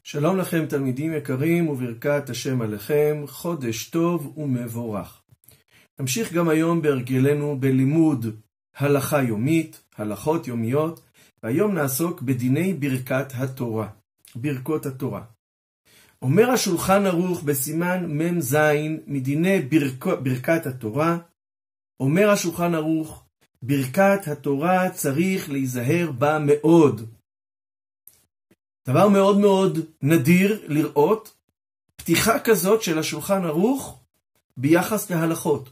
שלום לכם תלמידים יקרים וברכת השם עליכם, חודש טוב ומבורך. נמשיך גם היום בהרגלנו בלימוד הלכה יומית, הלכות יומיות, והיום נעסוק בדיני ברכת התורה, ברכות התורה. אומר השולחן ערוך בסימן מ"ז מדיני ברכת התורה, אומר השולחן ערוך, ברכת התורה צריך להיזהר בה מאוד. דבר מאוד מאוד נדיר לראות פתיחה כזאת של השולחן ערוך ביחס להלכות.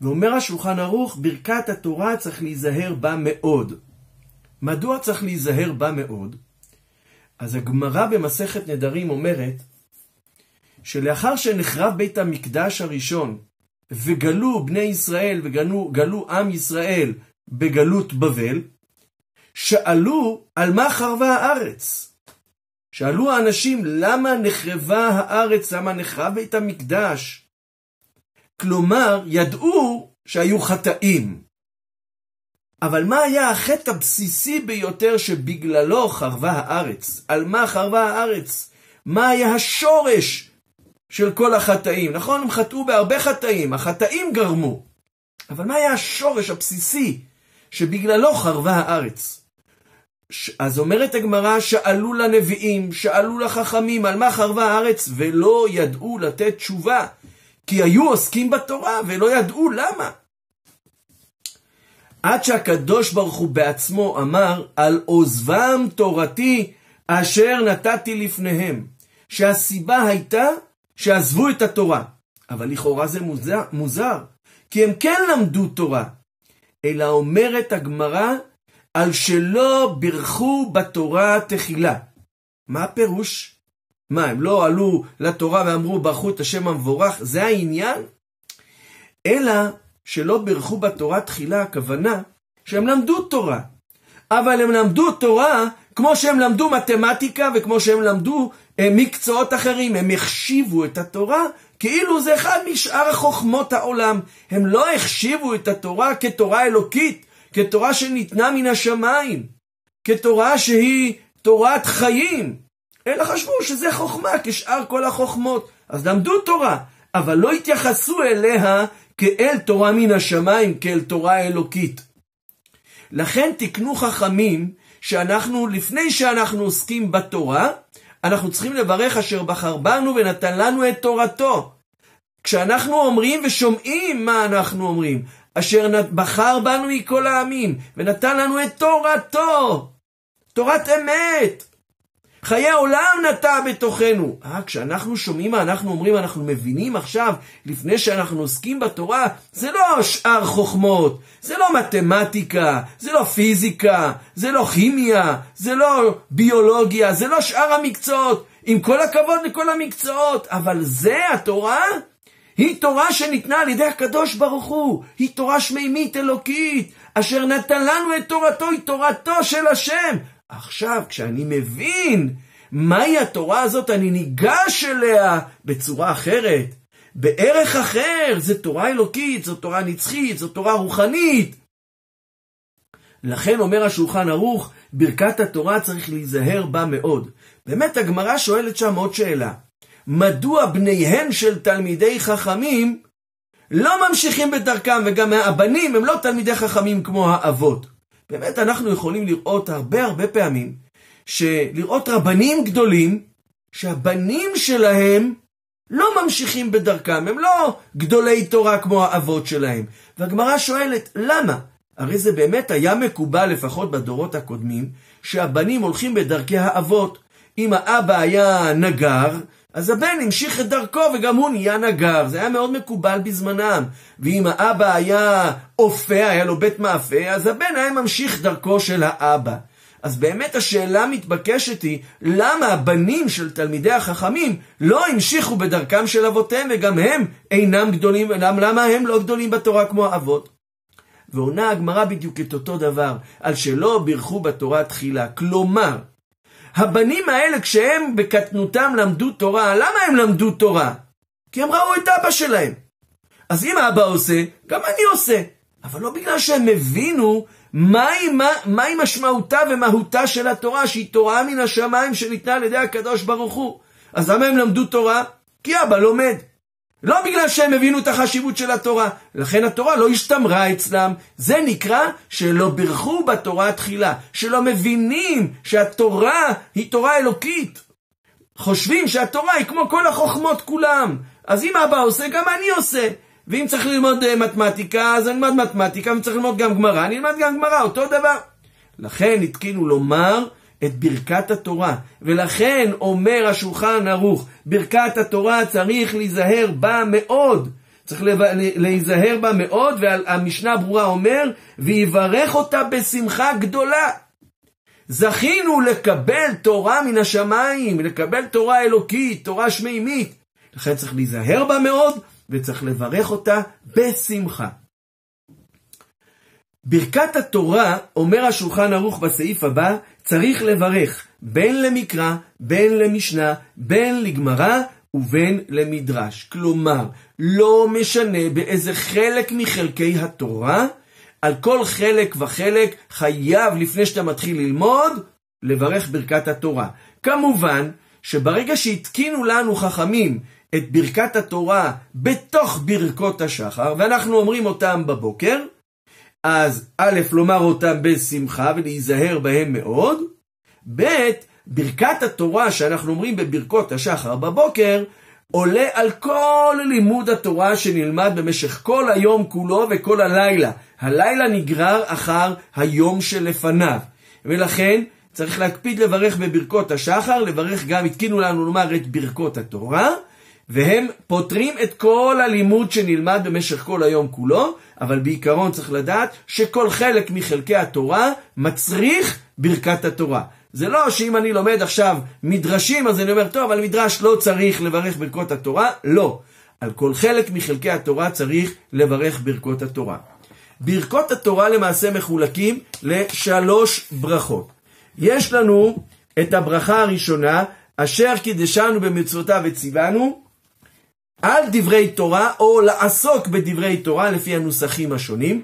ואומר השולחן ערוך, ברכת התורה צריך להיזהר בה מאוד. מדוע צריך להיזהר בה מאוד? אז הגמרא במסכת נדרים אומרת, שלאחר שנחרב בית המקדש הראשון, וגלו בני ישראל וגלו עם ישראל בגלות בבל, שאלו על מה חרבה הארץ. שאלו האנשים למה נחרבה הארץ, למה נחרב בית המקדש. כלומר, ידעו שהיו חטאים. אבל מה היה החטא הבסיסי ביותר שבגללו חרבה הארץ? על מה חרבה הארץ? מה היה השורש של כל החטאים? נכון, הם חטאו בהרבה חטאים, החטאים גרמו. אבל מה היה השורש הבסיסי שבגללו חרבה הארץ? אז אומרת הגמרא, שאלו לנביאים, שאלו לחכמים על מה חרבה הארץ, ולא ידעו לתת תשובה, כי היו עוסקים בתורה ולא ידעו למה. עד שהקדוש ברוך הוא בעצמו אמר, על עוזבם תורתי אשר נתתי לפניהם, שהסיבה הייתה שעזבו את התורה. אבל לכאורה זה מוזר, כי הם כן למדו תורה, אלא אומרת הגמרא, על שלא ברכו בתורה תחילה. מה הפירוש? מה, הם לא עלו לתורה ואמרו ברכו את השם המבורך? זה העניין? אלא שלא ברכו בתורה תחילה, הכוונה שהם למדו תורה. אבל הם למדו תורה כמו שהם למדו מתמטיקה וכמו שהם למדו מקצועות אחרים. הם החשיבו את התורה כאילו זה אחד משאר חוכמות העולם. הם לא החשיבו את התורה כתורה אלוקית, כתורה שניתנה מן השמיים, כתורה שהיא תורת חיים, אלא חשבו שזה חוכמה כשאר כל החוכמות. אז למדו תורה, אבל לא התייחסו אליה כאל תורה מן השמיים, כאל תורה אלוקית. לכן תקנו חכמים שאנחנו, לפני שאנחנו עוסקים בתורה, אנחנו צריכים לברך אשר בחר בנו ונתן לנו את תורתו. כשאנחנו אומרים ושומעים מה אנחנו אומרים, אשר בחר בנו מכל העמים, ונתן לנו את תורתו, תורת אמת, חיי עולם נטע בתוכנו. כשאנחנו שומעים מה אנחנו אומרים, אנחנו מבינים עכשיו, לפני שאנחנו עוסקים בתורה, זה לא שאר חוכמות, זה לא מתמטיקה, זה לא פיזיקה, זה לא כימיה, זה לא ביולוגיה, זה לא שאר המקצועות, עם כל הכבוד לכל המקצועות, אבל זה התורה, היא תורה שניתנה על ידי הקדוש ברוך הוא, היא תורה שמימית אלוקית, אשר נתן לנו את תורתו, היא תורתו של השם. עכשיו, כשאני מבין מהי התורה הזאת, אני ניגש אליה בצורה אחרת, בערך אחר. זה תורה אלוקית, זו תורה נצחית, זו תורה רוחנית. לכן אומר השולחן ערוך, ברכת התורה צריך להיזהר בה מאוד. באמת הגמרא שואלת שם עוד שאלה. מדוע בניהם של תלמידי חכמים לא ממשיכים בדרכם, וגם הבנים הם לא תלמידי חכמים כמו האבות? באמת אנחנו יכולים לראות הרבה פעמים, לראות רבנים גדולים, שהבנים שלהם לא ממשיכים בדרכם, הם לא גדולי תורה כמו האבות שלהם. והגמרא שואלת, למה? הרי זה באמת היה מקובל לפחות בדורות הקודמים, שהבנים הולכים בדרכי האבות. אם האבא היה נגר, אז הבן המשיך את דרכו וגם הוא נהיה נגר. זה היה מאוד מקובל בזמנם. ואם האבא היה אופה, היה לו בית מאפה, אז הבן היה ממשיך דרכו של האבא. אז באמת השאלה מתבקשת היא, למה הבנים של תלמידי החכמים לא המשיכו בדרכם של אבותיהם, וגם הם אינם גדולים, למה הם לא גדולים בתורה כמו האבות? ועונה הגמרא בדיוק את אותו דבר, על שלא ברכו בתורה תחילה. כלומר, הבנים האלה כשהם בקטנותם למדו תורה, למה הם למדו תורה? כי הם ראו את אבא שלהם. אז אם האבא עושה, גם אני עושה. אבל לא בגלל שהם הבינו מהי משמעותה ומהותה של התורה, שהיא תורה מן השמיים שניתנה על ידי הקדוש ברוך הוא? אז למה הם למדו תורה? כי אבא לומד. לא בגלל שהם הבינו את החשיבות של התורה. לכן התורה לא השתמרה אצלם. זה נקרא שלא בירכו בתורה תחילה. שלא מבינים שהתורה היא תורה אלוקית. חושבים שהתורה היא כמו כל החוכמות כולם. אז אם אבא עושה, גם אני עושה. ואם צריך ללמוד מתמטיקה, אז אני אלמד מתמטיקה. ואם צריך ללמוד גם גמרא, אני אלמד גם גמרא. אותו דבר. לכן התקינו לומר את ברכת התורה, ולכן אומר השולחן ערוך, ברכת התורה צריך להיזהר בה מאוד, צריך להיזהר בה מאוד, והמשנה ברורה אומר, ויברך אותה בשמחה גדולה. זכינו לקבל תורה מן השמיים, לקבל תורה אלוקית, תורה שמימית, לכן צריך להיזהר בה מאוד, וצריך לברך אותה בשמחה. ברכת התורה, אומר השולחן ערוך בסעיף הבא, צריך לברך בין למקרא, בין למשנה, בין לגמרא ובין למדרש. כלומר, לא משנה באיזה חלק מחלקי התורה, על כל חלק וחלק חייב לפני שאתה מתחיל ללמוד, לברך ברכת התורה. כמובן שברגע שהתקינו לנו חכמים את ברכת התורה בתוך ברכות השחר, ואנחנו אומרים אותם בבוקר, אז א', לומר אותם בשמחה ולהיזהר בהם מאוד. ב', ברכת התורה שאנחנו אומרים בברכות השחר בבוקר, עולה על כל לימוד התורה שנלמד במשך כל היום כולו וכל הלילה. הלילה נגרר אחר היום שלפניו. ולכן צריך להקפיד לברך בברכות השחר, לברך גם, התקינו לנו לומר את ברכות התורה, והם פותרים את כל הלימוד שנלמד במשך כל היום כולו, אבל בעיקרון צריך לדעת שכל חלק מחלקי התורה מצריך ברכת התורה. זה לא שאם אני לומד עכשיו מדרשים, אז אני אומר, טוב, על מדרש לא צריך לברך ברכות התורה. לא. על כל חלק מחלקי התורה צריך לברך ברכות התורה. ברכות התורה למעשה מחולקים לשלוש ברכות. יש לנו את הברכה הראשונה, אשר קידשנו במצוותיו וציוונו, על דברי תורה, או לעסוק בדברי תורה לפי הנוסחים השונים.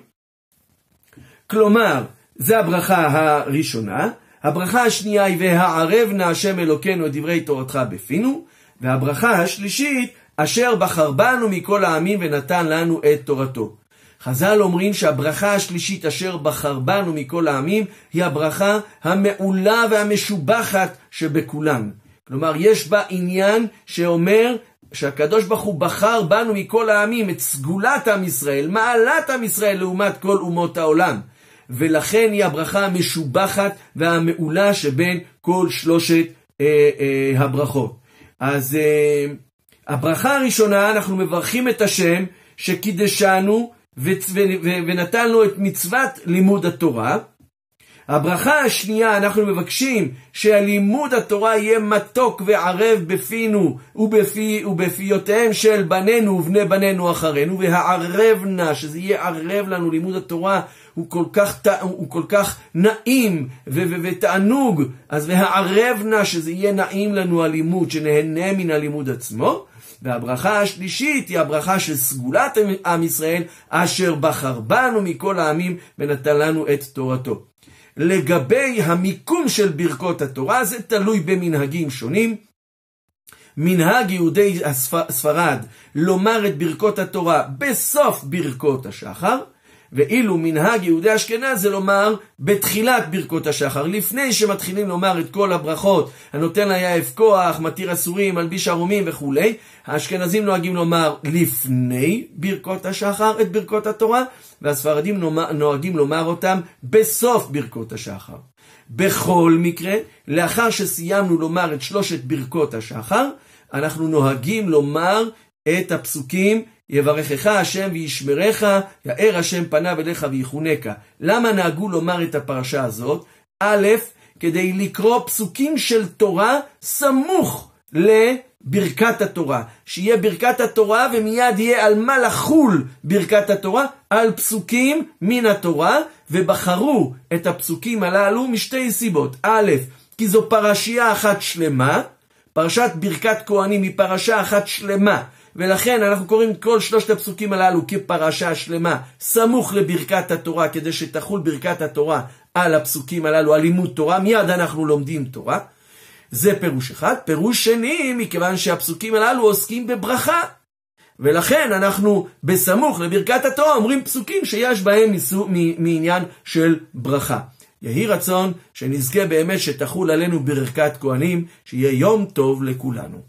כלומר, זה הברכה הראשונה. הברכה השנייה היא והערב נא השם אלוקינו את דברי תורתך בפינו. והברכה השלישית, אשר בחר בנו מכל העמים ונתן לנו את תורתו. חז"ל אומרים שהברכה השלישית אשר בחר בנו מכל העמים היא הברכה המעולה והמשובחת שבכולן. כלומר, יש בה עניין שאומר שהקדוש ברוך הוא בחר בנו מכל העמים, את סגולת עם ישראל, מעלת עם ישראל לעומת כל אומות העולם. ולכן היא הברכה המשובחת והמעולה שבין כל שלושת הברכות. אז הברכה הראשונה, אנחנו מברכים את השם שקידשנו ונתן לו את מצוות לימוד התורה. הברכה השנייה, אנחנו מבקשים שהלימוד התורה יהיה מתוק וערב בפינו ובפיותיהם של בנינו ובני בנינו אחרינו, והערבנה, שזה יהיה ערב לנו, לימוד התורה הוא כל כך נעים ותענוג, אז והערבנה, שזה יהיה נעים לנו הלימוד, שנהנה מן הלימוד עצמו. והברכה השלישית היא הברכה של סגולת עם ישראל, אשר בחר בנו מכל העמים ונתן לנו את תורתו. לגבי המיקום של ברכות התורה, זה תלוי במנהגים שונים. מנהג יהודי ספרד לומר את ברכות התורה בסוף ברכות השחר, ואילו מנהג יהודי אשכנז זה לומר בתחילת ברכות השחר, לפני שמתחילים לומר את כל הברכות, הנותן ליעף כוח, מתיר אסורים, מלביש ערומים וכו'. האשכנזים נוהגים לומר לפני ברכות השחר את ברכות התורה, והספרדים נוהגים לומר אותם בסוף ברכות השחר. בכל מקרה, לאחר שסיימנו לומר את שלושת ברכות השחר, אנחנו נוהגים לומר את הפסוקים יברכך השם וישמרך, יאר השם פניו אליך ויחונקה. למה נהגו לומר את הפרשה הזאת? א', כדי לקרוא פסוקים של תורה סמוך לברכת התורה. שיהיה ברכת התורה ומיד יהיה על מה לחול ברכת התורה, על פסוקים מן התורה, ובחרו את הפסוקים הללו משתי סיבות. א', כי זו פרשייה אחת שלמה, פרשת ברכת כהנים היא פרשה אחת שלמה, ולכן אנחנו קוראים כל שלושת הפסוקים הללו כפרשה שלמה, סמוך לברכת התורה, כדי שתחול ברכת התורה על הפסוקים הללו, על לימוד תורה, מיד אנחנו לומדים תורה. זה פירוש אחד. פירוש שני, מכיוון שהפסוקים הללו עוסקים בברכה, ולכן אנחנו בסמוך לברכת התורה אומרים פסוקים שיש בהם מעניין של ברכה. יהי רצון שנזכה באמת שתחול עלינו ברכת כהנים, שיהיה יום טוב לכולנו.